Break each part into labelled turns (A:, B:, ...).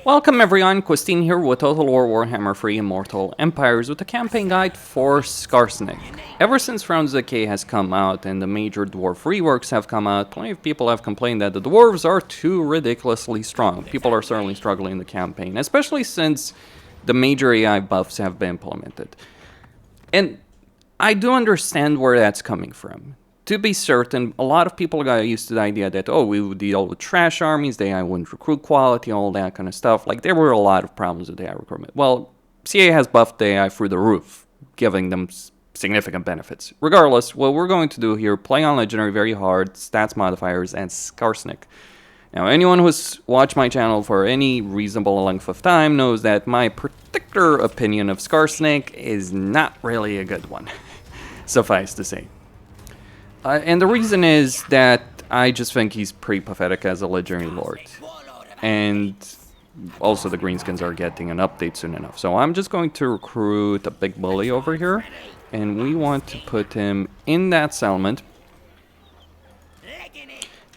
A: Welcome everyone, Christine here with Total War Warhammer 3 Immortal Empires with a campaign guide for Skarsnik. Ever since Rounds Decay has come out and the major dwarf reworks have come out, plenty of people have complained that the dwarves are too ridiculously strong. People are certainly struggling in the campaign, especially since the major AI buffs have been implemented. And I do understand where that's coming from. To be certain, a lot of people got used to the idea that, oh, we would deal with trash armies, the AI wouldn't recruit quality, all that kind of stuff. Like, there were a lot of problems with AI recruitment. Well, CA has buffed the AI through the roof, giving them significant benefits. Regardless, what we're going to do here, play on Legendary very hard, stats modifiers, and Skarsnik. Now, anyone who's watched my channel for any reasonable length of time knows that my particular opinion of Skarsnik is not really a good one, suffice to say. And the reason is that I just think he's pretty pathetic as a legendary lord. And also the greenskins are getting an update soon enough. So I'm just going to recruit a big bully over here. And we want to put him in that settlement.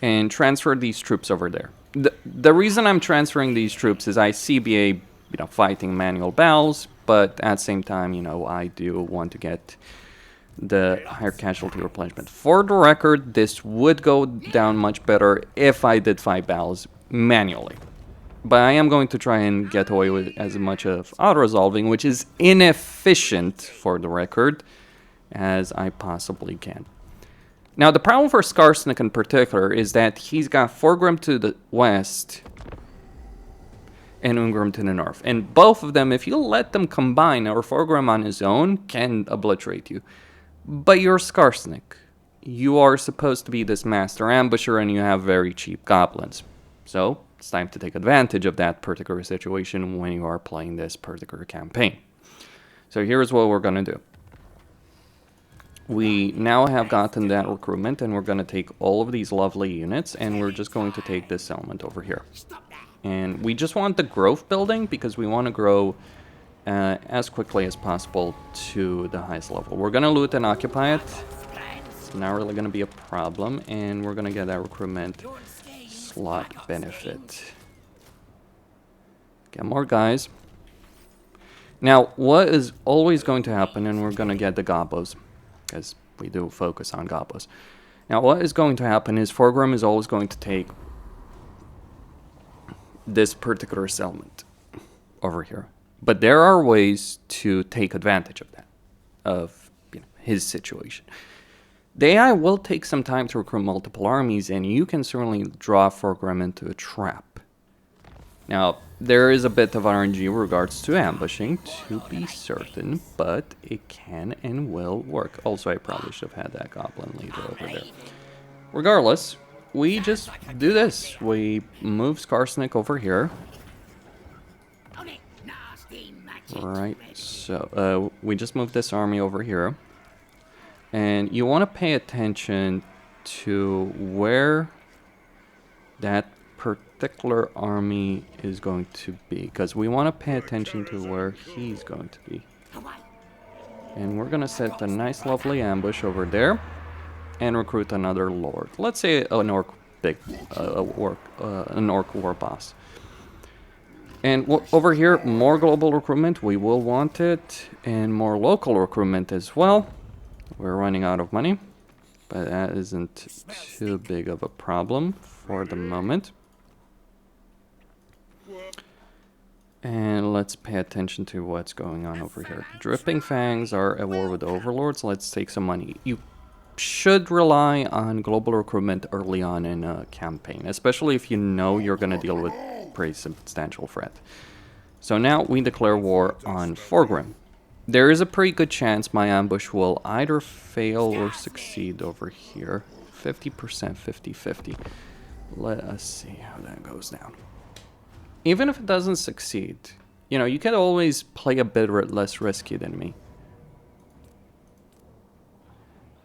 A: And transfer these troops over there. The reason I'm transferring these troops is I CBA, fighting manual battles. But at the same time, I do want to get the higher casualty replenishment. For the record, this would go down much better if I did fight battles manually. But I am going to try and get away with as much of auto-resolving, which is inefficient, for the record, as I possibly can. Now, the problem for Skarsnik in particular is that he's got Thorgrim to the west and Ungrim to the north. And both of them, if you let them combine, or Thorgrim on his own, can obliterate you. But you're Skarsnik. You are supposed to be this master ambusher and you have very cheap goblins. So, it's time to take advantage of that particular situation when you are playing this particular campaign. So here's what we're going to do. We now have gotten that recruitment and we're going to take all of these lovely units and we're just going to take this element over here. And we just want the growth building because we want to grow as quickly as possible to the highest level. We're going to loot and occupy it. It's not really going to be a problem. And we're going to get that recruitment slot benefit. Get more guys. Now, what is always going to happen, and we're going to get the gobos, because we do focus on gobos. Now, what is going to happen is Thorgrim is always going to take this particular settlement over here. But there are ways to take advantage of that, of his situation. The AI will take some time to recruit multiple armies, and you can certainly draw Thorgrim into a trap. Now, there is a bit of RNG in regards to ambushing, to be certain, but it can and will work. Also, I probably should have had that goblin leader over there. Regardless, we just do this. We move Skarsnik over here. Right, so we just moved this army over here. And you want to pay attention to where that particular army is going to be. Because we want to pay attention to where he's going to be. And we're going to set a nice lovely ambush over there. And recruit another lord. Let's say an orc war boss. And over here, more global recruitment, we will want it, and more local recruitment as well. We're running out of money, but that isn't too big of a problem for the moment. And let's pay attention to what's going on over here. Dripping Fangs are at war with the Overlords. Let's take some money. You should rely on global recruitment early on in a campaign, especially if you know you're going to deal with pretty substantial threat. So now we declare war on Thorgrim. There is a pretty good chance my ambush will either fail or succeed over here. 50%, 50-50. Let us see how that goes down. Even if it doesn't succeed, you can always play a bit less risky than me.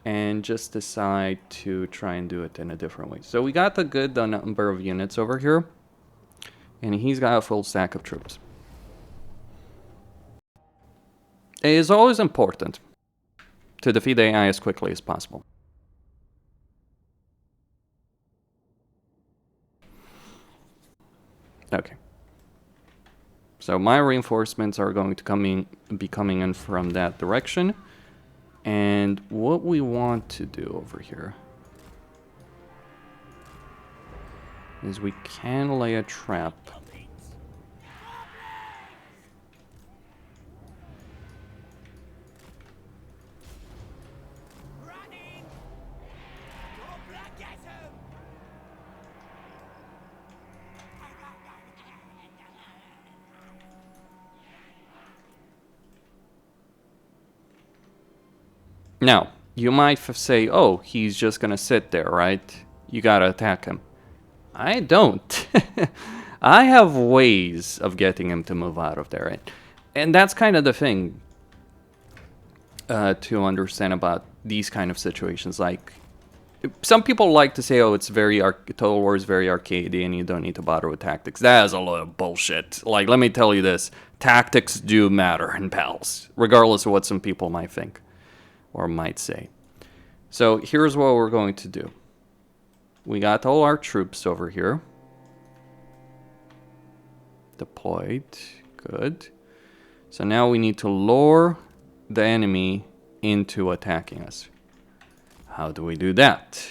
A: And just decide to try and do it in a different way. So we got a good number of units over here. And he's got a full stack of troops. It is always important to defeat the AI as quickly as possible. Okay. So my reinforcements are going to be coming in from that direction. And what we want to do over here is we can lay a trap. Now, you might say, oh, he's just gonna sit there, right? You gotta attack him. I don't. I have ways of getting him to move out of there. And that's kind of the thing to understand about these kind of situations. Like, some people like to say, oh, it's Total War is very arcadey and you don't need to bother with tactics. That is a lot of bullshit. Like, let me tell you this. Tactics do matter in battles, regardless of what some people might think or might say. So here's what we're going to do. We got all our troops over here. Deployed. Good. So now we need to lure the enemy into attacking us. How do we do that?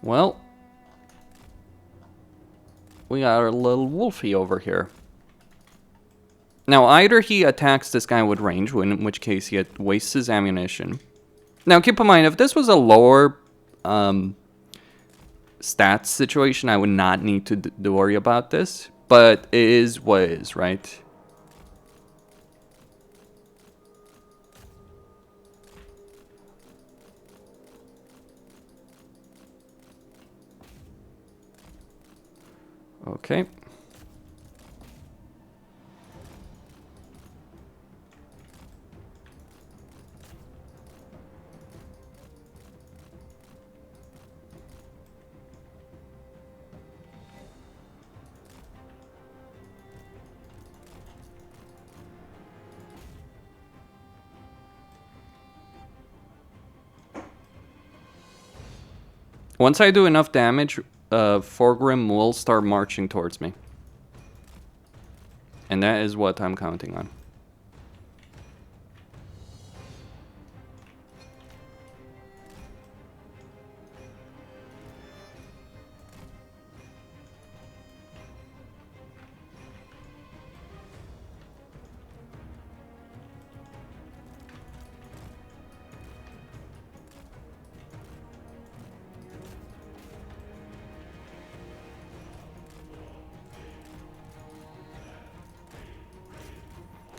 A: Well, we got our little wolfie over here. Now, either he attacks this guy with range, in which case he wastes his ammunition. Now, keep in mind, if this was a lower stats situation, I would not need to worry about this. But it is what it is, right? Okay. Once I do enough damage, Thorgrim will start marching towards me. And that is what I'm counting on.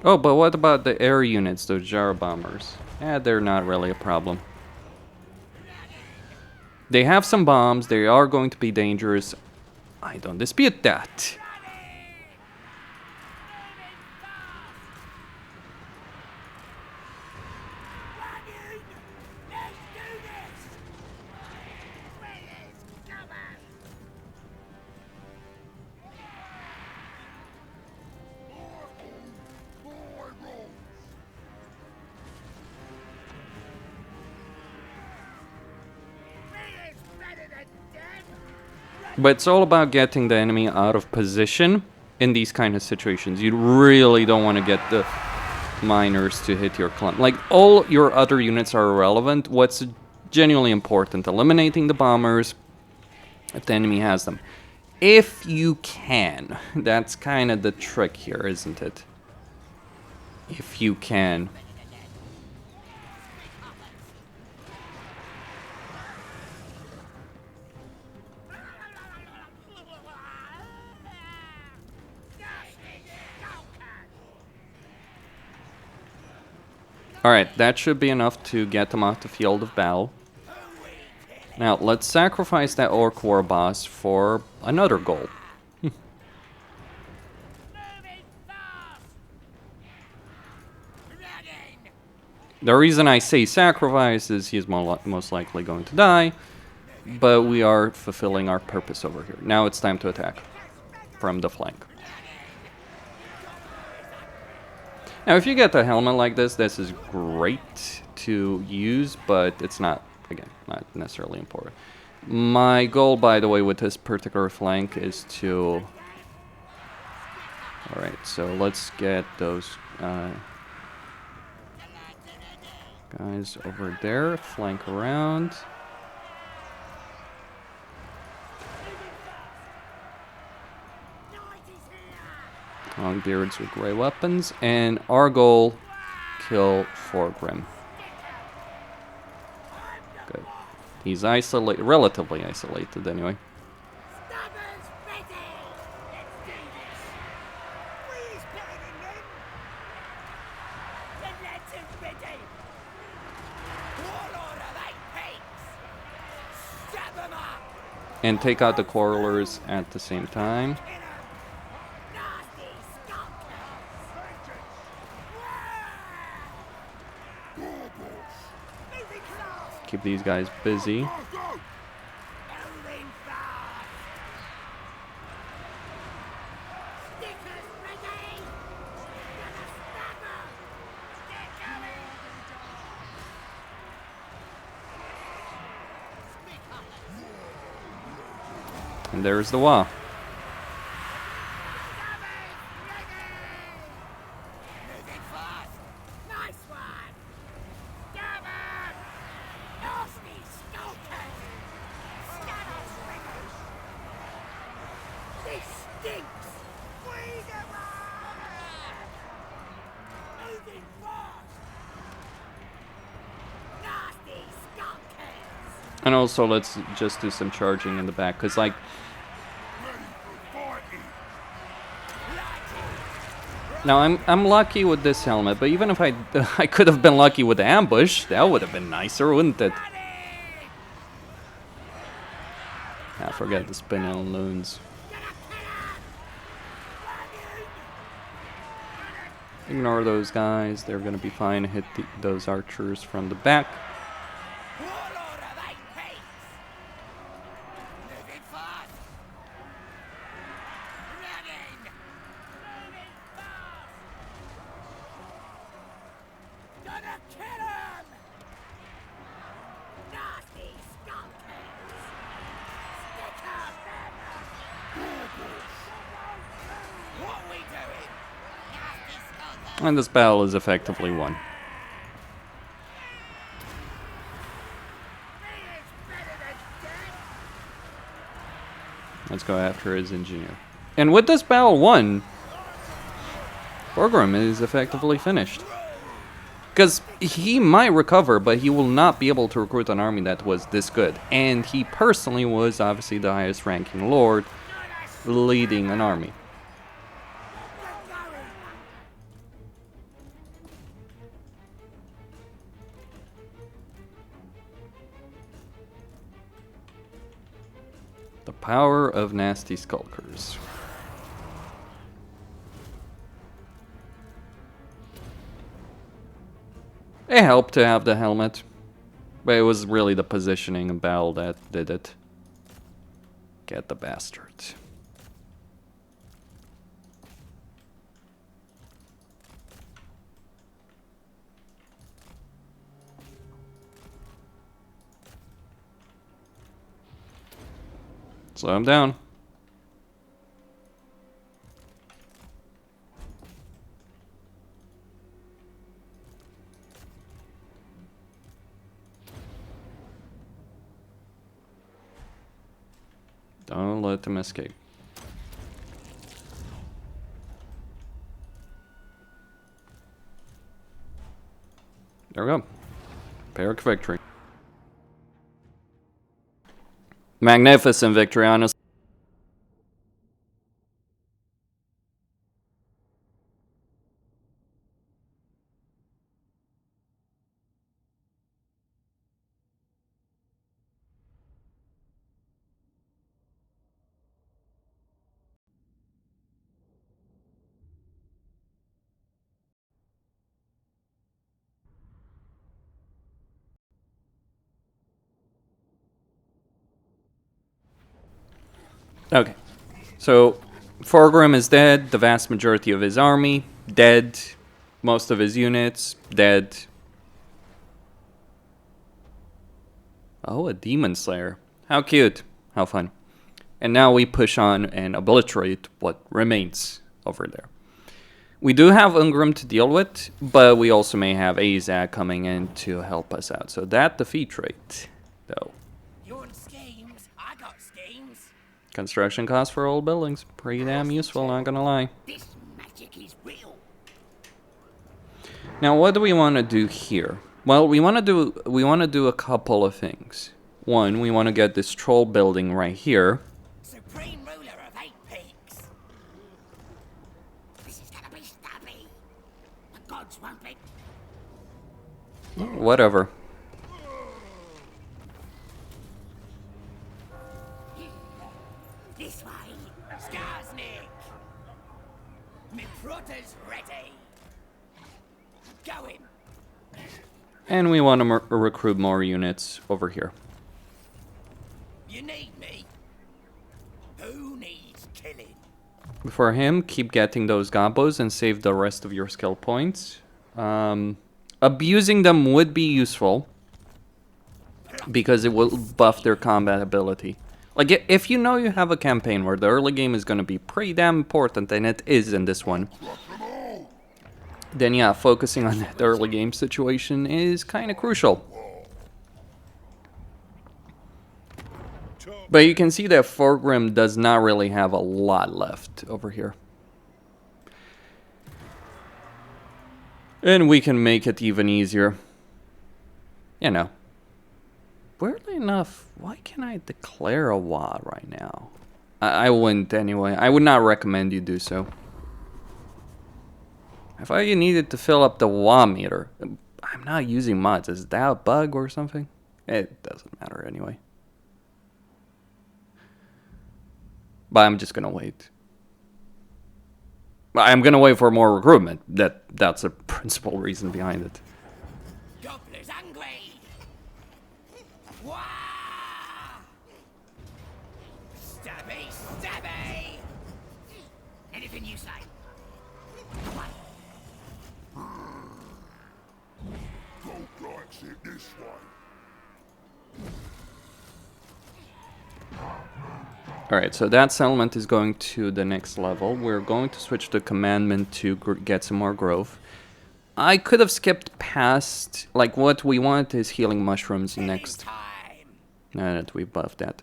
A: Oh, but what about the air units, those jar bombers? They're not really a problem. They have some bombs, they are going to be dangerous. I don't dispute that. But it's all about getting the enemy out of position in these kind of situations. You really don't want to get the miners to hit your clump. Like, all your other units are irrelevant. What's genuinely important, eliminating the bombers if the enemy has them. If you can. That's kind of the trick here, isn't it? If you can. Alright, that should be enough to get them off the field of battle. Now, let's sacrifice that Orc War boss for another goal. The reason I say sacrifice is he's most likely going to die, but we are fulfilling our purpose over here. Now it's time to attack from the flank. Now, if you get a helmet like this is great to use, but it's not, again, not necessarily important. My goal, by the way, with this particular flank is to Alright, so let's get those guys over there, flank around. Longbeards with grey weapons, and our goal, kill Thorgrim. Good. He's isolated, relatively isolated anyway. And take out the quarrelers at the same time. Keep these guys busy. And there's the wall. And also, let's just do some charging in the back, because, like, now I'm lucky with this helmet, but even if I could have been lucky with the ambush, that would have been nicer, wouldn't it? I forget the spinning loons. Ignore those guys; they're gonna be fine. Hit those archers from the back. And this battle is effectively won. Let's go after his engineer. And with this battle won, Thorgrim is effectively finished. Because he might recover, but he will not be able to recruit an army that was this good. And he personally was obviously the highest ranking lord leading an army. The power of nasty skulkers. It helped to have the helmet, but it was really the positioning in battle that did it. Get the bastards. Slow him down. Don't let them escape. There we go. Pyrrhic victory. Magnificent victory, honestly. Okay, so Thorgrim is dead, the vast majority of his army dead, most of his units dead. Oh, a demon slayer. How cute, how fun. And now we push on and obliterate what remains over there. We do have Thorgrim to deal with, but we also may have Azag coming in to help us out. So that defeat rate, though.
B: You want schemes? I got schemes.
A: Construction costs for old buildings. Pretty damn useful, not gonna lie.
B: This magic is real.
A: Now, what do we want to do here? Well, we want to do a couple of things. One, we want to get this troll building right here.
B: Supreme ruler of 8 peaks. This is gonna be stubby. The gods won't be.
A: Whatever.
B: This way. Skarsnik. My brother's ready. Going.
A: And we want to recruit more units over here.
B: You need me. Who needs killing?
A: For him, keep getting those gobos and save the rest of your skill points. Abusing them would be useful, because it will buff their combat ability. Like, if you know you have a campaign where the early game is going to be pretty damn important, and it is in this one, then yeah, focusing on that early game situation is kind of crucial. But you can see that Thorgrim does not really have a lot left over here. And we can make it even easier. You know. Weirdly enough, why can't I declare a WA right now? I wouldn't anyway. I would not recommend you do so. I thought you needed to fill up the WA meter. I'm not using mods. Is that a bug or something? It doesn't matter anyway. But I'm just gonna wait. I'm gonna wait for more recruitment. That's a principal reason behind it.
B: Gobbler's angry. Wah! Stabby, stabby. Anything you say. Come on.
C: Gold likes it this way.
A: Alright, so that settlement is going to the next level. We're going to switch the commandment to get some more growth. I could have skipped past, like, what we want is healing mushrooms next. Now that we buffed that.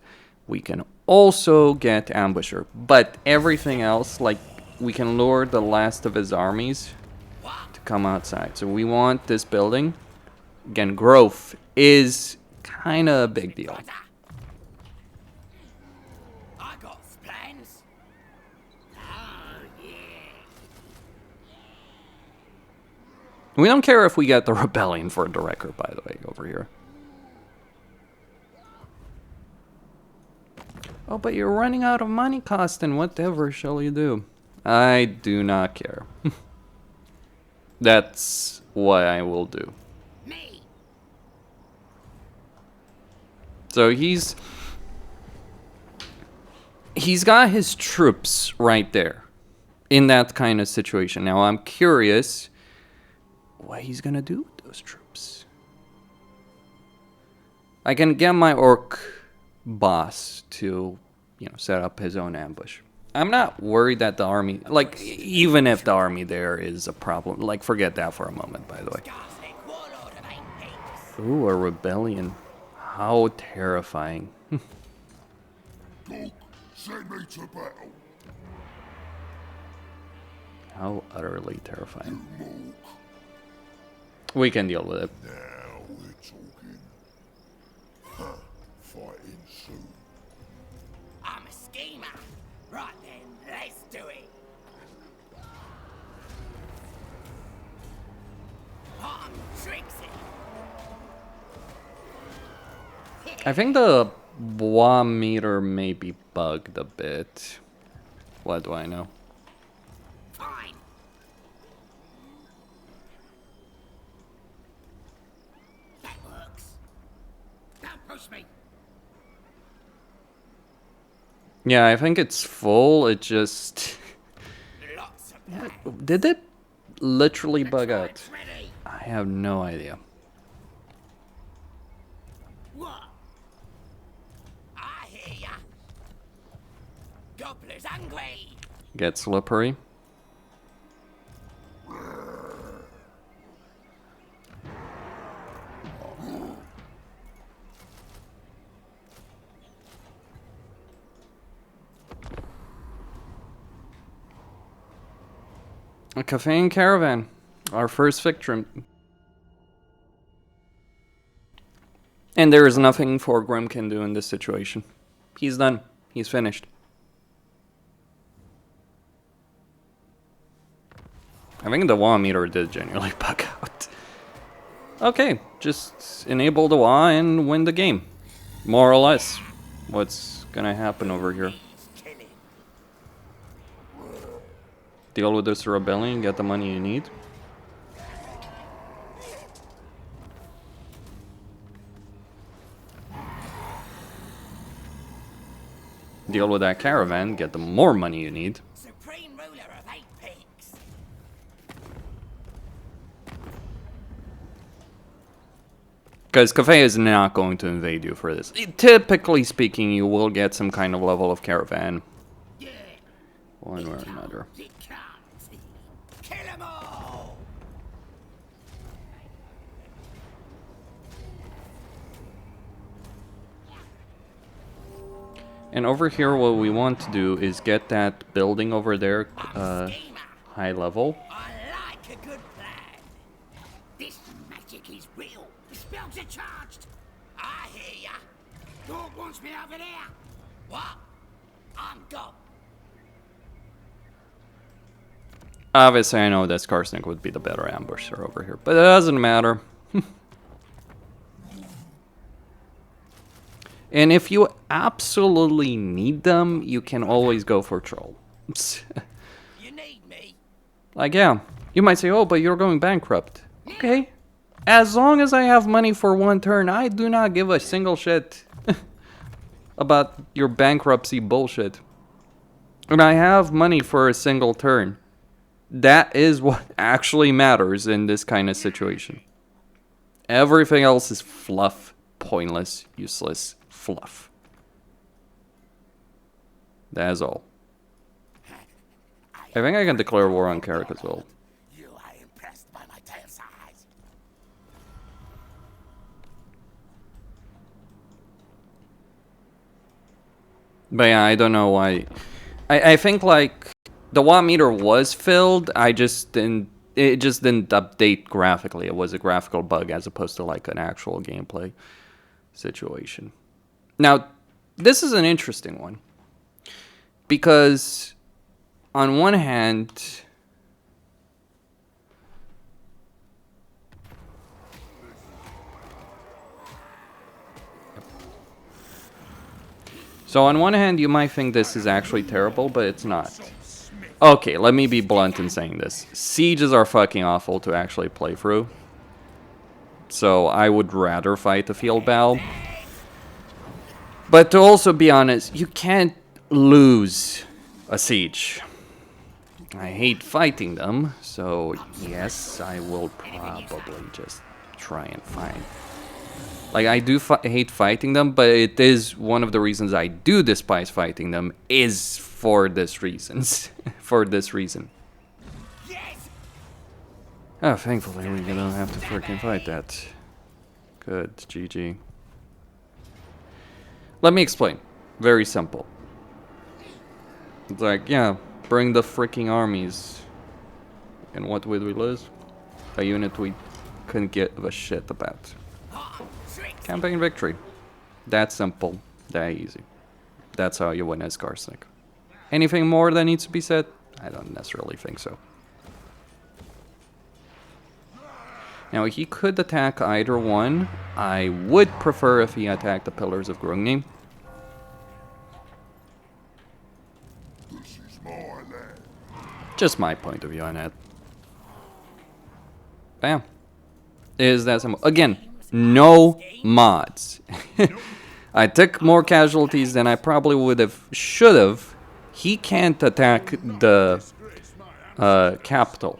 A: We can also get ambusher, but everything else, like, we can lure the last of his armies to come outside. So we want this building. Again, growth is kind of a big deal. We don't care if we get the rebellion for the record, by the way, over here. Oh, but you're running out of money cost, and whatever shall you do? I do not care. That's what I will do. So he's got his troops right there in that kind of situation. Now I'm curious what he's gonna do with those troops. I can get my orc boss to, you know, set up his own ambush. I'm not worried that the army, like, even if the army there is a problem, like, forget that for a moment, by the way. Ooh, a rebellion. How terrifying.
C: Go, send me to battle.
A: How utterly terrifying.
C: You mook.
A: We can deal with it.
C: Now we're talking. Huh, fighting soon.
B: I'm a schemer. Right then, let's do it. I'm Trixie.
A: I think the WA meter may be bugged a bit. What do I know?
B: Fine. That works. Don't push me.
A: Yeah, I think it's full. It just...
B: Lots of
A: Yeah, did it literally bug out?
B: It's ready.
A: I have no idea.
B: What? I hear ya. Gobbler's angry.
A: Get slippery. A cafe and caravan. Our first victory. And there is nothing Thorgrim can do in this situation. He's done. He's finished. I think the WA meter did genuinely bug out. Okay, just enable the WA and win the game. More or less. What's gonna happen over here? Deal with this rebellion, get the money you need. Deal with that caravan, get the more money you need.
B: Supreme ruler of 8 peaks.
A: Because Cafe is not going to invade you for this. Typically speaking, you will get some kind of level of caravan.
B: Yeah.
A: One way or another.
B: It can't. Kill 'em all.
A: And over here, what we want to do is get that building over there high level.
B: I like a good plan. This magic is real. The spells are charged. I hear ya. Dog wants me over there. What? I'm gone.
A: Obviously, I know that Skarsnik would be the better ambusher over here, but it doesn't matter. And if you absolutely need them, you can always go for Troll.
B: You need me.
A: Like, yeah, you might say, oh, but you're going bankrupt. Okay. As long as I have money for one turn, I do not give a single shit about your bankruptcy bullshit. And I have money for a single turn. That is what actually matters in this kind of situation. Everything else is fluff, pointless, useless fluff. That is all. I think I can declare war on Carrick as well.
B: You are impressed by my tail size.
A: But yeah, I don't know why. I think like the watt meter was filled. It just didn't update graphically. It was a graphical bug as opposed to like an actual gameplay situation. Now, this is an interesting one because on one hand, so on one hand, you might think this is actually terrible, but it's not. Okay, let me be blunt in saying this. Sieges are fucking awful to actually play through. So I would rather fight the field battle. But to also be honest, you can't lose a siege. I hate fighting them, so yes, I will probably just try and fight. Like, I do hate fighting them, but it is one of the reasons I do despise fighting them is for this reasons. For this reason.
B: Yes.
A: Oh, thankfully we don't have to freaking fight that. Good, GG. Let me explain. Very simple. It's like, yeah, bring the freaking armies. And what would we lose? A unit we couldn't give a shit about. Campaign victory. That simple. That easy. That's how you win as Skarsnik. Anything more that needs to be said? I don't necessarily think so. Now, he could attack either one. I would prefer if he attacked the Pillars of Grungni.
C: This is my land.
A: Just my point of view on that. Bam. Is that some... Again, no mods. I took more casualties than I probably would have... should have. He can't attack the capital.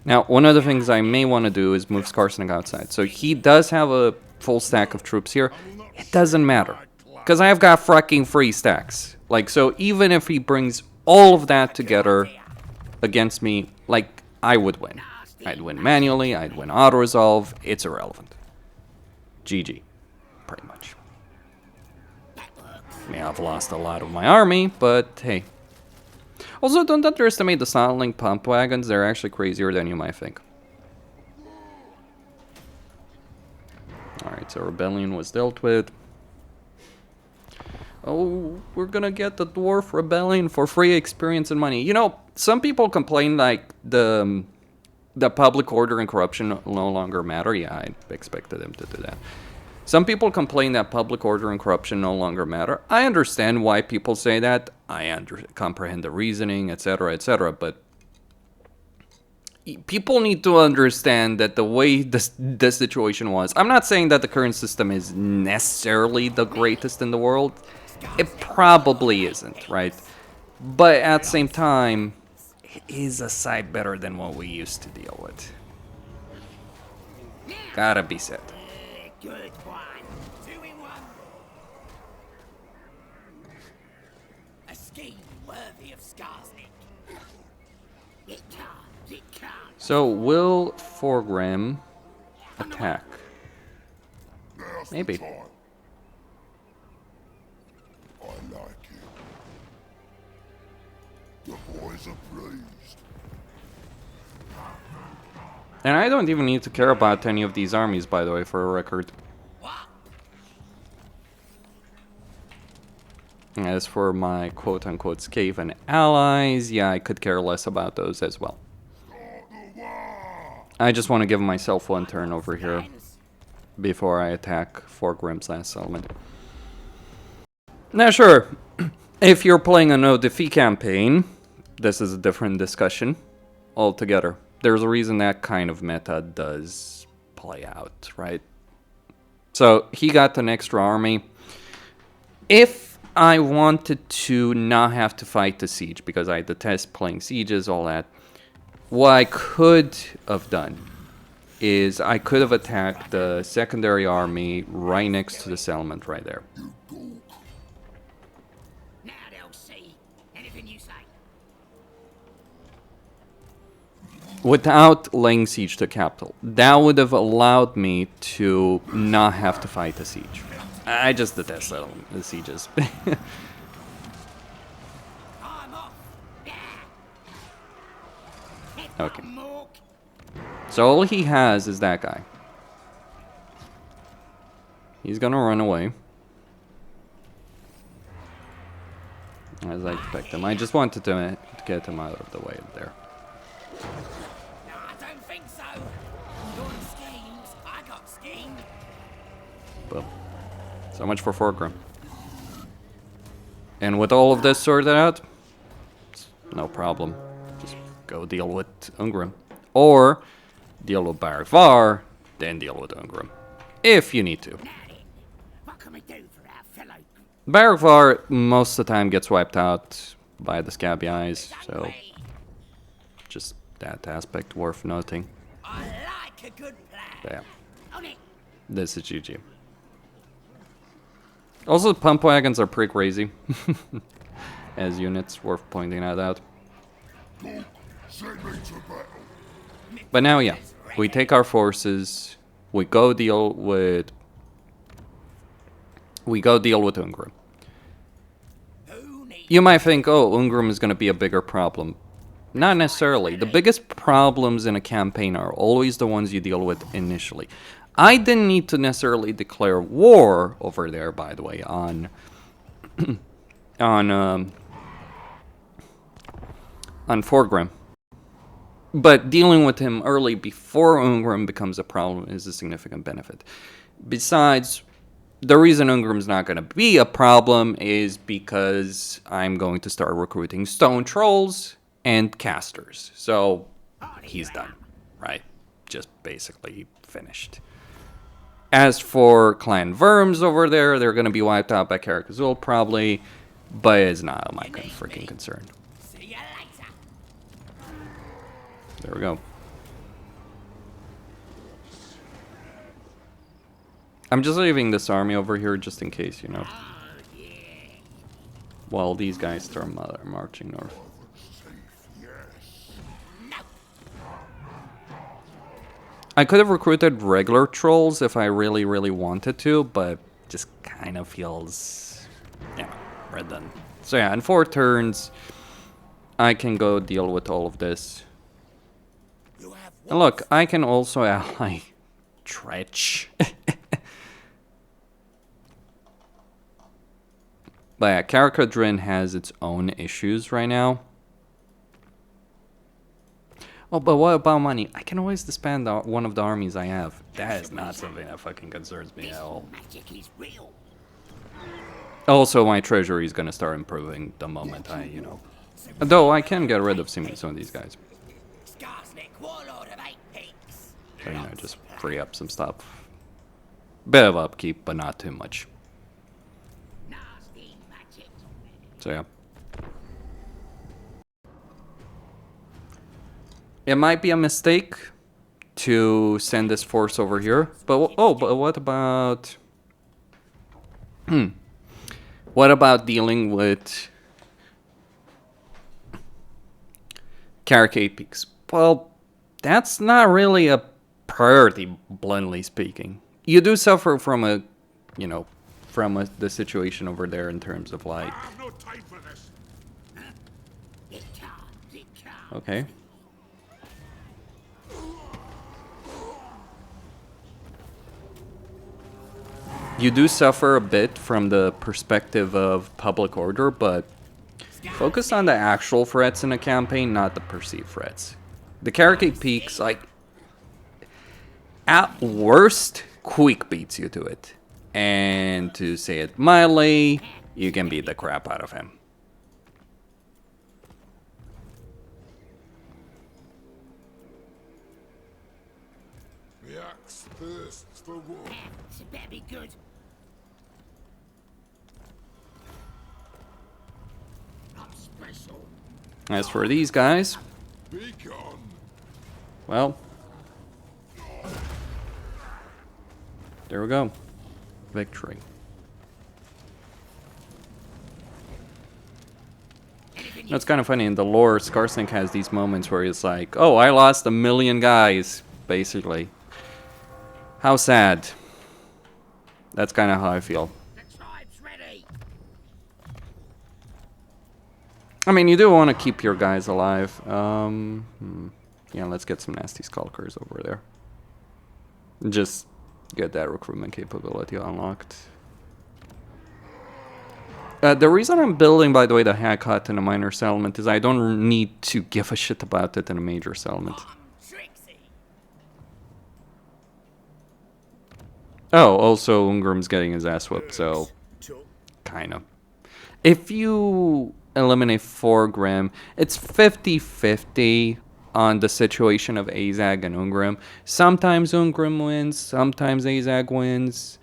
A: Now, one of the things I may want to do is move Skarsnik outside. So he does have a full stack of troops here. It doesn't matter. Because I've got fucking 3 stacks. Like, so even if he brings all of that together against me, like, I would win. I'd win manually, I'd win auto-resolve. It's irrelevant. GG. Pretty much. Yeah, I've lost a lot of my army, but hey. Also, don't underestimate the Soundling pump wagons. They're actually crazier than you might think. Alright, so rebellion was dealt with. Oh, we're gonna get the Dwarf Rebellion for free experience and money. You know, some people complain like the public order and corruption no longer matter. Yeah, I expected them to do that. Some people complain that public order and corruption no longer matter. I understand why people say that. I comprehend the reasoning, etc., but people need to understand that the way the situation was... I'm not saying that the current system is necessarily the greatest in the world. It probably isn't, right? But at the same time, it is a sight better than what we used to deal with. Gotta be said.
B: Good one. 2 in 1. A scheme worthy of Skarsnik. It can't.
A: So, will Thorgrim attack?
C: Now's
A: Maybe.
C: the time. I like it. The boys are pleased.
A: And I don't even need to care about any of these armies, by the way, for a record. As for my quote-unquote Skaven allies, yeah, I could care less about those as well. I just want to give myself one turn over here before I attack Thorgrim's last settlement. Now sure, if you're playing a no-defeat campaign, this is a different discussion altogether. There's a reason that kind of meta does play out, right? So he got an extra army. If I wanted to not have to fight the siege, because I detest playing sieges, all that, what I could have done is I could have attacked the secondary army right next to the settlement right there.
B: Now they'll see. Anything you say.
A: Without laying siege to capital. That would have allowed me to not have to fight the siege. I just detest the sieges.
B: I'm off. Yeah.
A: Okay.
B: Mork.
A: So all he has is that guy. He's gonna run away. As I expect him. I just wanted to get him out of the way there.
B: No, I don't think so. You're schemes. I got schemed.
A: Boom. So much for Thorgrim. And with all of this sorted out, it's no problem. Just go deal with Ungrim. Or deal with Barvar, then deal with Ungrim. If you need to.
B: Now then, what can we do for our fellow?
A: Barvar most of the time gets wiped out by the Scabby Eyes, so just that aspect worth noting.
B: I like a good plan.
A: But yeah,
B: On it.
A: this is GG. Also, the pump wagons are pretty crazy. As units, worth pointing that out.
C: Go, send me to battle.
A: But now, yeah, we take our forces, we go deal with Ungrim.
B: Who needs
A: You might think, oh, Ungrim is going to be a bigger problem. Not necessarily. The biggest problems in a campaign are always the ones you deal with initially. I didn't need to necessarily declare war over there, by the way, on Thorgrim. But dealing with him early before Ungrim becomes a problem is a significant benefit. Besides, the reason Ungrim's not going to be a problem is because I'm going to start recruiting stone trolls and casters. So he's done, right? Just basically finished. As for Clan Worms over there, they're going to be wiped out by Karakazul probably, but it's not my freaking concern.
B: See you later.
A: There we go. I'm just leaving this army over here just in case, you know. While these guys start marching north. I could have recruited regular trolls if I really, really wanted to, but just kind of feels, yeah, We're done. So yeah, in 4 turns, I can go deal with all of this.
B: You have
A: And look, I can also ally Tretch. But yeah, Karakadrin has its own issues right now. Oh, but what about money? I can always disband one of the armies I have. That is not something that fucking concerns me at all.
B: magic is real.
A: Also, my treasury is gonna start improving the moment I, you know... Though, I can get rid of some of these guys.
B: Skarsnik, warlord of 8 peaks.
A: So, you know, just free up some stuff. Bit of upkeep, but not too much.
B: Nasty magic.
A: So, yeah. It might be a mistake to send this force over here, but oh, but what about... What about dealing with Caracade Peaks? Well, that's not really a priority, bluntly speaking. You do suffer from a, you know, from the situation over there in terms of like...
C: I have no time for this.
B: It can't.
A: Okay. You do suffer a bit from the perspective of public order, but focus on the actual threats in a campaign, not the perceived threats. The Caracade Peaks, like, at worst, quick beats you to it. And to say it mildly, you can beat the crap out of him.
C: The axe thirsts for wood.
B: It better be good. I'm special.
A: As for these guys,
C: Be gone.
A: well, there we go. Victory. It's kind of funny, in the lore, Skarsnik has these moments where he's like, oh, I lost 1 million guys, basically. How sad. That's kind of how I feel.
B: The tribe's ready.
A: I mean, you do want to keep your guys alive. Yeah, let's get some nasty skulkers over there. Just get that recruitment capability unlocked. The reason I'm building, by the way, the hack hut in a minor settlement is I don't need to give a shit about it in a major settlement.
B: Trixie.
A: Oh, also Ungrim's getting his ass whooped, so kinda. If you eliminate Thorgrim, it's 50-50 on the situation of Azag and Ungrim. Sometimes Ungrim wins, sometimes Azag wins.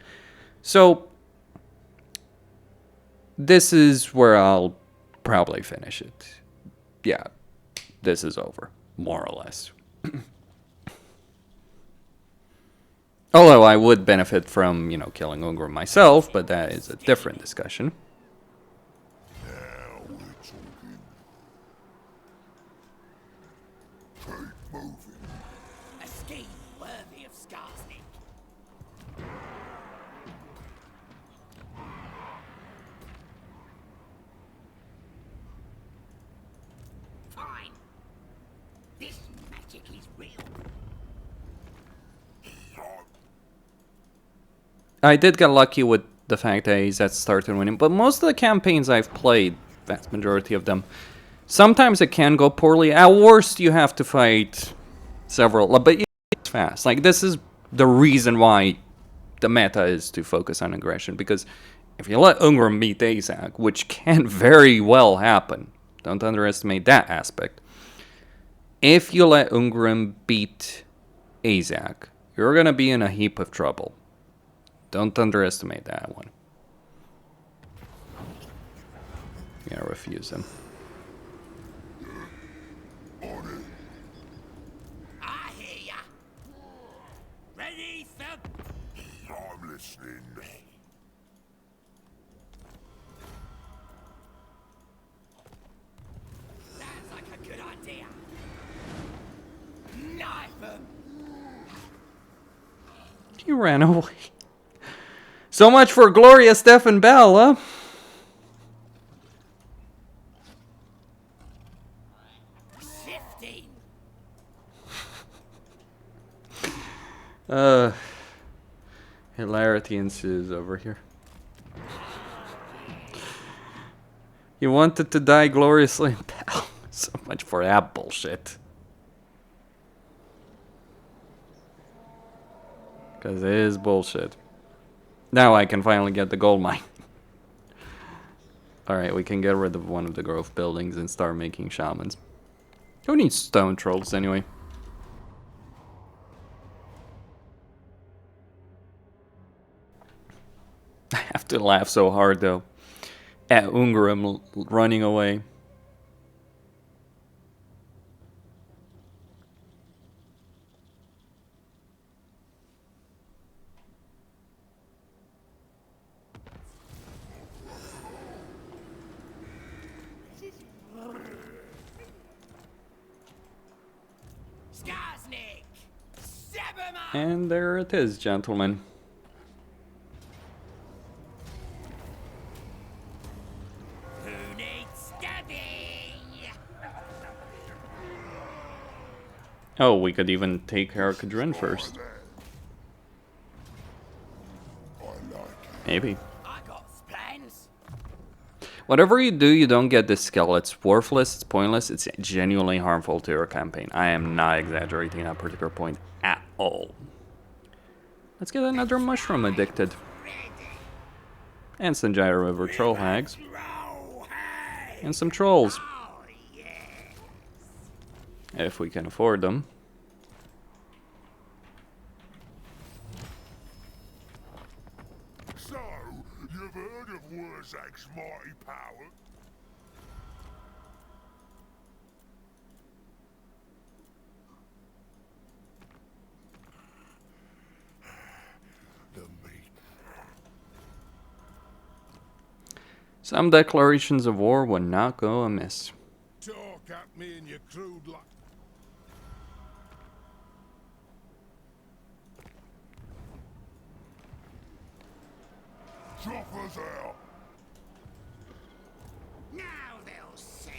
A: So this is where I'll probably finish it. Yeah, this is over, more or less. Although I would benefit from, you know, killing Ungrim myself, but that is a different discussion.
C: Now we're talking. Keep moving.
B: A scheme worthy of Skarsnik. Fine. This magic is real.
A: I did get lucky with the fact that AZ started winning, but most of the campaigns I've played, vast majority of them, sometimes it can go poorly. At worst, you have to fight several, but it's fast. Like, this is the reason why the meta is to focus on aggression, because if you let Ungrim beat Azag, which can very well happen, don't underestimate that aspect. If you let Ungrim beat Azag, you're gonna be in a heap of trouble. Don't underestimate that one. Yeah, refuse him.
B: I hear ya. Ready for...
C: I'm listening.
B: Sounds like a good idea. Knife 'em.
A: You ran away. So much for glorious Steph and Bell, huh?
B: 15.
A: Hilarity ensues over here. You wanted to die gloriously in battle. So much for that bullshit. Because it is bullshit. Now I can finally get the gold mine. Alright, we can get rid of one of the growth buildings and start making shamans. Who needs stone trolls anyway? I have to laugh so hard though. At Ungrim running away.
B: Skarsnik! Seven!
A: And there it is, gentlemen.
B: Who needs stabbing?
A: Oh, we could even take Kadrin first.
C: I like it.
A: Maybe.
B: I got plans.
A: Whatever you do, you don't get this skill. It's worthless, it's pointless, it's genuinely harmful to your campaign. I am not exaggerating that particular point at all. Let's get another mushroom addicted. And some Gyro River troll hags. And some trolls.
B: Oh, yes.
A: If we can afford them.
C: So, you've heard of Wurzak's mighty power? The meat.
A: Some declarations of war would not go amiss.
C: Talk at me in your crude like. Choppers out.
B: Now they'll see.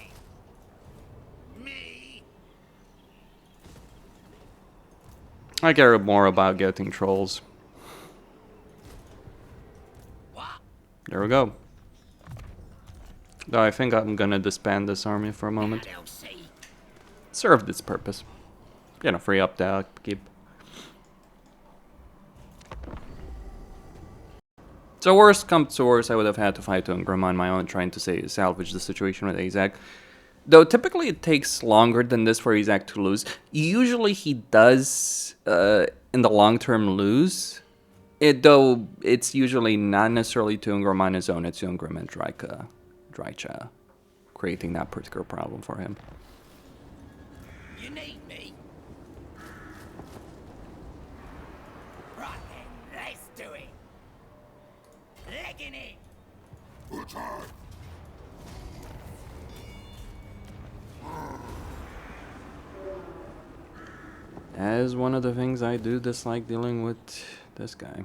B: Me.
A: I care more about getting trolls.
B: What?
A: There we go. Though I think I'm gonna disband this army for a moment.
B: They'll see.
A: Served its purpose. You know, free up the upkeep. So worst comes to worst, I would have had to fight Ungrim on my own, trying to salvage the situation with Azak. Though typically it takes longer than this for Azak to lose. Usually he does, in the long term, lose. Though it's usually not necessarily to Ungrim on his own, it's Ungrim and Drycha creating that particular problem for him.
B: You need me. Right then, let's do it. Legging it.
C: Attack!
A: That is one of the things I do dislike dealing with this guy.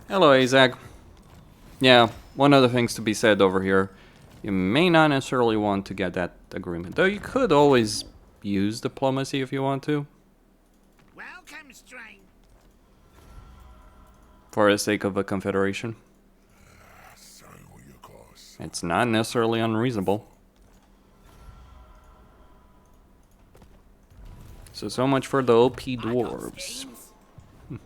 A: Hello, Azak. Yeah, one of the things to be said over here. You may not necessarily want to get that agreement, though you could always use diplomacy if you want to,
B: Welcome, stranger.
A: for the sake of a confederation.
C: So will you guys.
A: It's not necessarily unreasonable. So much for the OP dwarves. And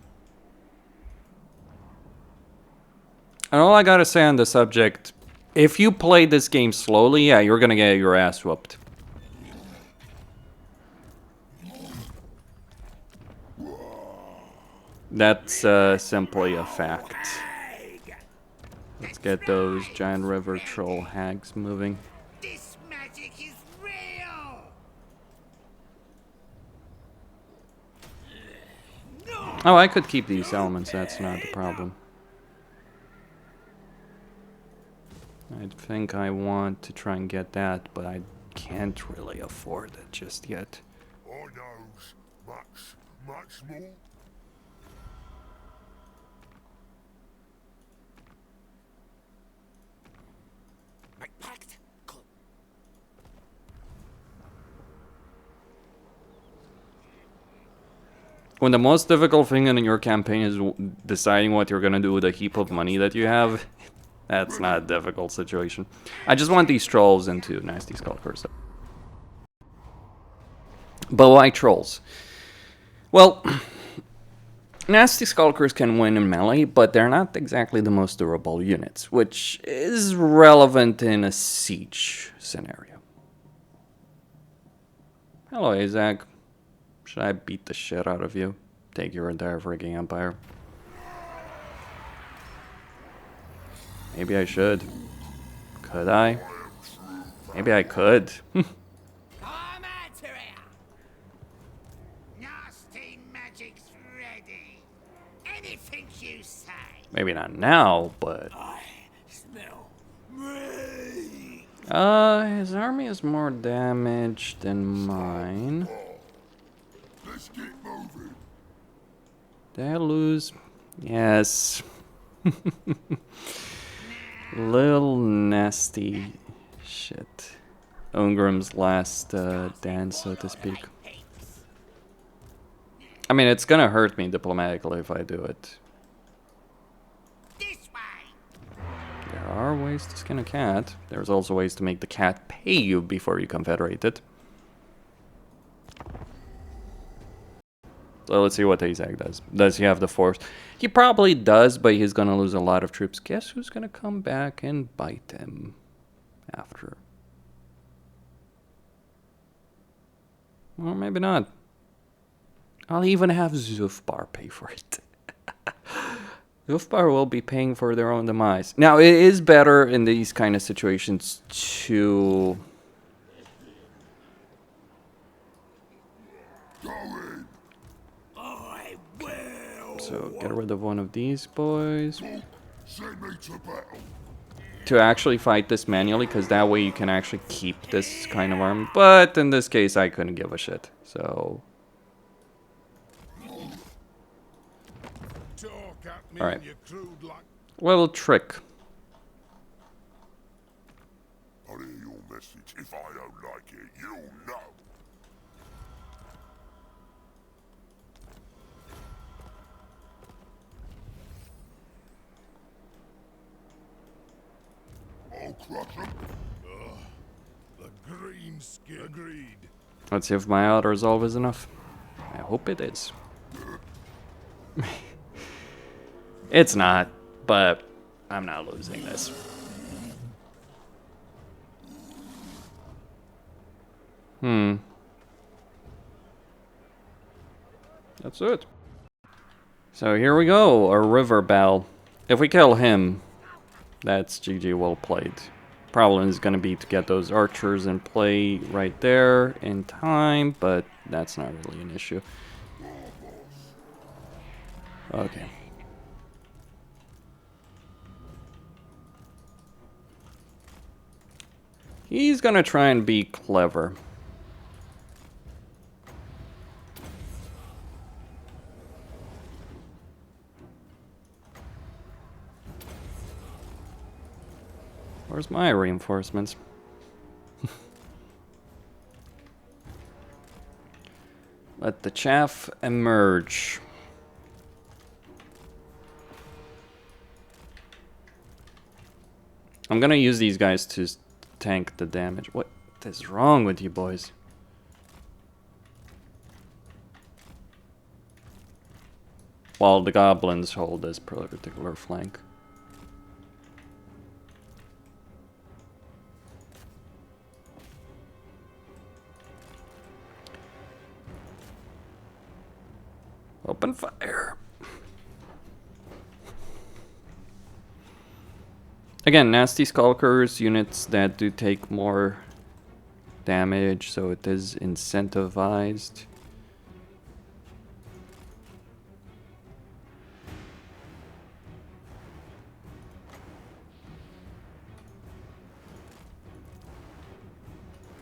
A: all I gotta say on the subject, if you play this game slowly, yeah, you're gonna get your ass whooped. That's simply a fact. Let's get those giant river troll hags moving.
B: This magic is real.
A: Oh, I could keep these elements, that's not the problem. I think I want to try and get that, but I can't really afford it just yet.
C: I knows much more.
B: Make pact.
A: When the most difficult thing in your campaign is deciding what you're gonna do with a heap of money that you have, that's not a difficult situation. I just want these trolls into nasty skulkers. But why trolls? Well, nasty skulkers can win in melee, but they're not exactly the most durable units, which is relevant in a siege scenario. Hello, Azag. Should I beat the shit out of you? Take your entire freaking empire? Maybe I should. Could I? Maybe I could.
B: I'm out here. Nasty magic's ready. Anything you say.
A: Maybe not now, but...
B: I smell meat.
A: His army is more damaged than mine.
C: Let's get moving.
A: Did I lose? Yes. Little nasty shit. Thorgrim's last dance, so to speak. I mean, it's gonna hurt me diplomatically if I do it.
B: This way.
A: There are ways to skin a cat. There's also ways to make the cat pay you before you confederate it. So let's see what Azag does. Does he have the force? He probably does, but he's gonna lose a lot of troops. Guess who's gonna come back and bite him after? Or maybe not. I'll even have Zufbar pay for it. Zufbar will be paying for their own demise. Now, it is better in these kind of situations to...
B: I will.
A: So, get rid of one of these boys.
C: Send me to battle.
A: To actually fight this manually, because that way you can actually keep this kind of army. But in this case, I couldn't give a shit. So... Alright. Little trick.
C: I'll hear your message. If I don't like it, you'll know. I'll crush him.
D: The green skin. Agreed.
A: Let's see if my auto resolve is enough. I hope it is. It's not, but I'm not losing this. That's it. So here we go, a river bell. If we kill him, that's GG well played. Problem is going to be to get those archers in play right there in time, but that's not really an issue. Okay. He's gonna try and be clever. Where's my reinforcements? Let the chaff emerge. I'm gonna use these guys to tank the damage. What is wrong with you boys? While the goblins hold this particular flank. Open fire. Again, nasty skulkers, units that do take more damage, so it is incentivized.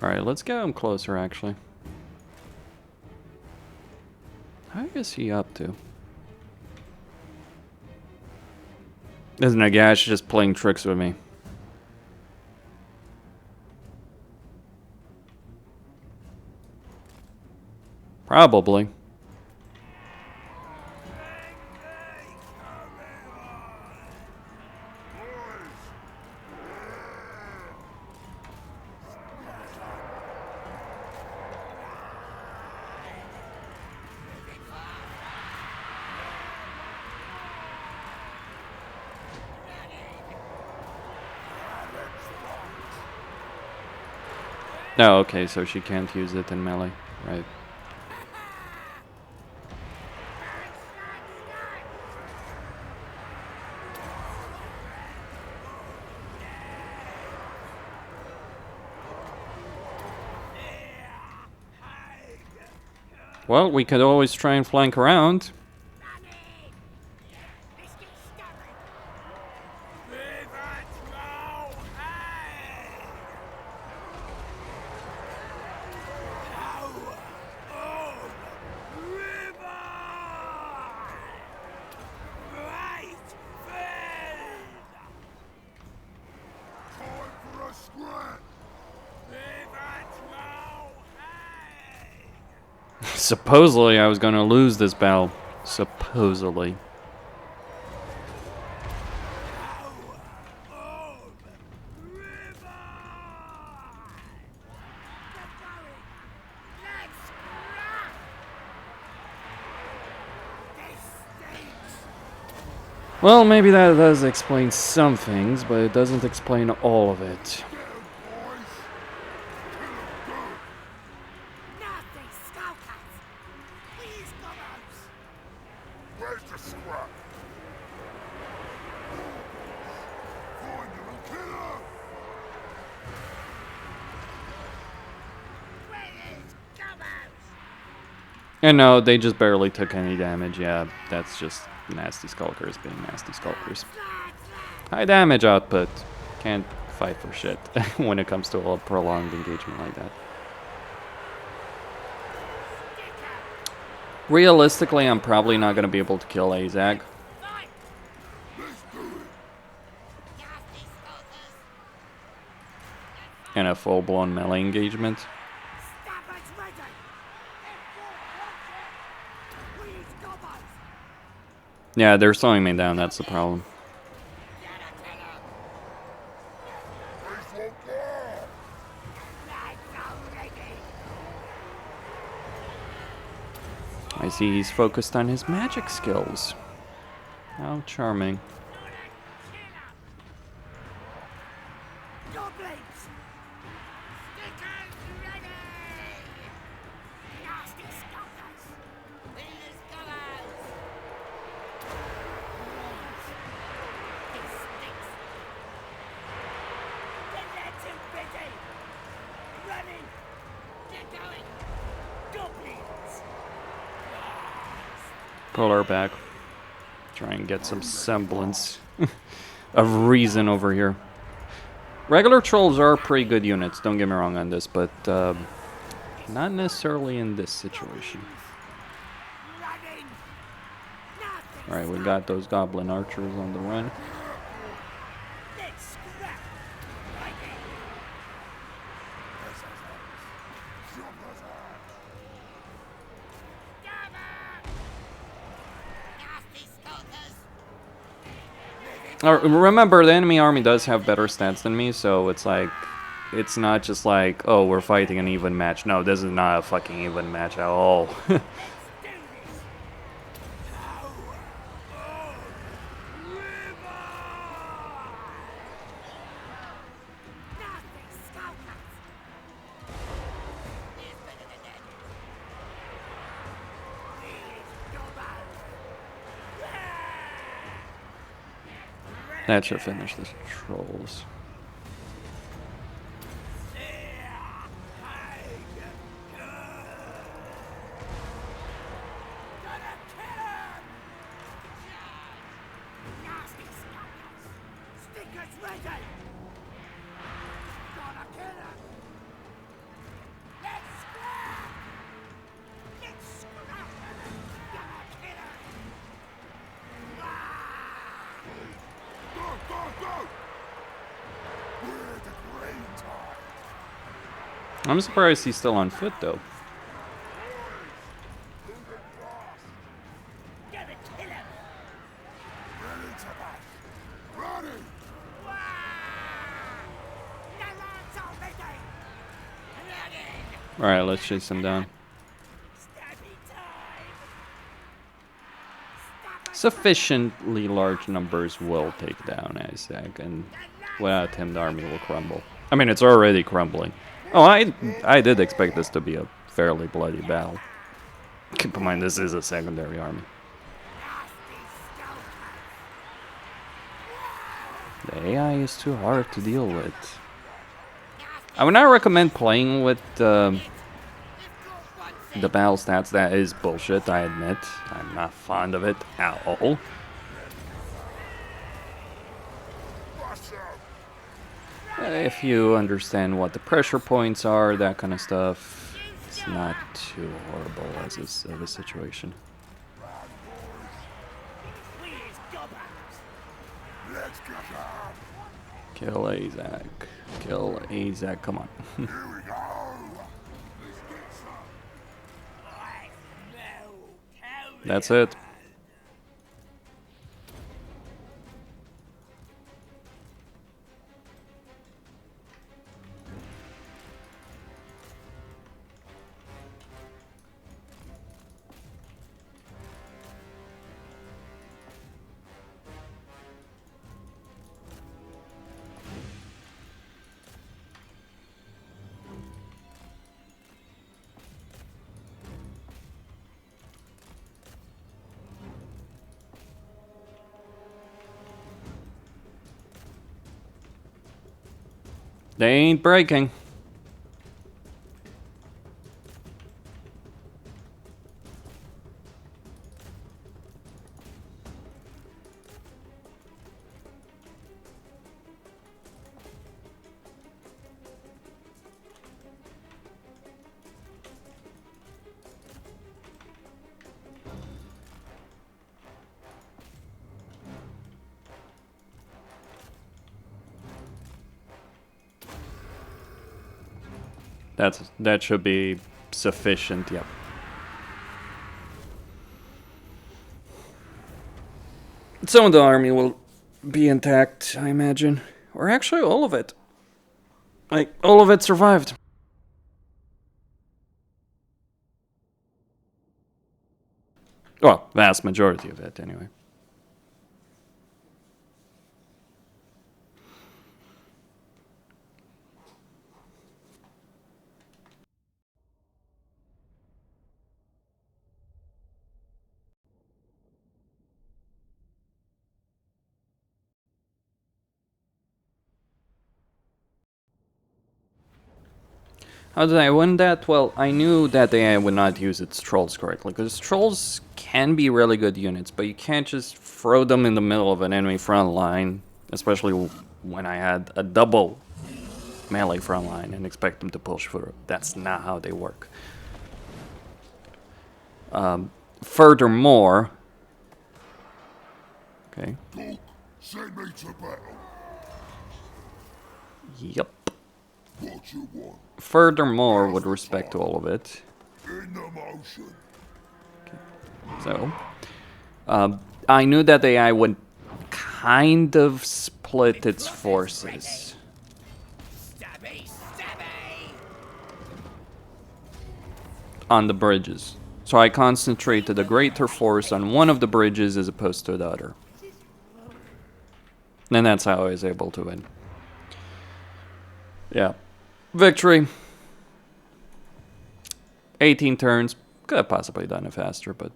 A: Alright, let's get him closer, actually. How is he up to? Isn't Nagash just playing tricks with me? Probably. Oh, okay, so she can't use it in melee, right? Well, we could always try and flank around. Supposedly, I was gonna lose this battle. Supposedly. Well, maybe that does explain some things, but it doesn't explain all of it.
C: Where's the scrap? Find him and kill him!
A: And no, they just barely took any damage. Yeah, that's just nasty skulkers being nasty skulkers. High damage output. Can't fight for shit when it comes to a prolonged engagement like that. Realistically, I'm probably not going to be able to kill Azag in a full-blown melee engagement. Yeah, they're slowing me down, that's the problem. I see he's focused on his magic skills. How charming. Pull her back. Try and get some semblance of reason over here. Regular trolls are pretty good units, don't get me wrong on this, but not necessarily in this situation. Alright, we got those goblin archers on the run. Remember, the enemy army does have better stats than me, so it's like, it's not just like, oh, we're fighting an even match. No, this is not a fucking even match at all. That should finish the trolls. I'm surprised he's still on foot, though. Alright, let's chase him down. Sufficiently large numbers will take down Azag, and without him, the army will crumble. I mean, it's already crumbling. Oh, I did expect this to be a fairly bloody battle. Keep in mind, this is a secondary army. The AI is too hard to deal with. I would not recommend playing with the battle stats. That is bullshit, I admit. I'm not fond of it at all. If you understand what the pressure points are, that kind of stuff, it's not too horrible as of a situation. Kill Azak. Kill Azak, come on. That's it. They ain't breaking. That should be sufficient, yep. Some of the army will be intact, I imagine. Or actually all of it. Like, all of it survived. Well, vast majority of it, anyway. How did I win that? Well, I knew that the AI would not use its trolls correctly, because trolls can be really good units, but you can't just throw them in the middle of an enemy front line, especially when I had a double melee front line and expect them to push through. That's not how they work. Furthermore... Okay.
C: Send me to battle.
A: Yep.
C: What you want?
A: Furthermore, with respect to all of it...
C: In the motion.
A: So, I knew that the AI would kind of split its forces.
B: Stabby, stabby.
A: On the bridges. So I concentrated a greater force on one of the bridges as opposed to the other. And that's how I was able to win. Yeah. Victory. 18 turns. Could have possibly done it faster, but...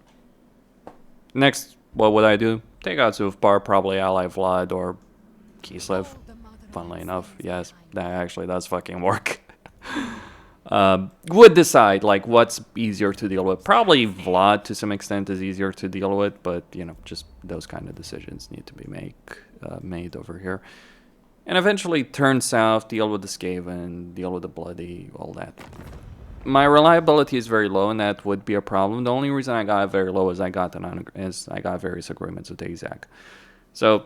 A: Next, what would I do? Take out Zufbar, probably ally Vlad or Kislev. Funnily enough, yes, that actually does fucking work. Would decide, like, what's easier to deal with. Probably Vlad, to some extent, is easier to deal with, but, you know, just those kind of decisions need to be made over here. And eventually turn south, deal with the Skaven, deal with the Bloody, all that. My reliability is very low, and that would be a problem. The only reason I got it very low is I got various agreements with Azak. So,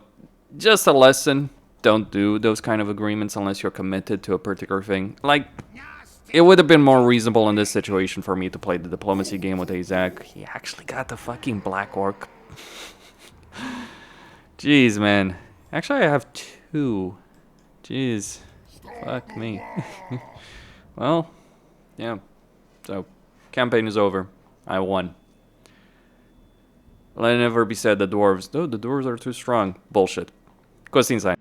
A: just a lesson. Don't do those kind of agreements unless you're committed to a particular thing. Like, it would have been more reasonable in this situation for me to play the diplomacy game with Azak. He actually got the fucking Black Orc. Jeez, man. Actually, I have 2. Jeez. Fuck me. Well, yeah. So, campaign is over. I won. Let it never be said the dwarves. No, the dwarves are too strong. Bullshit. Go see inside.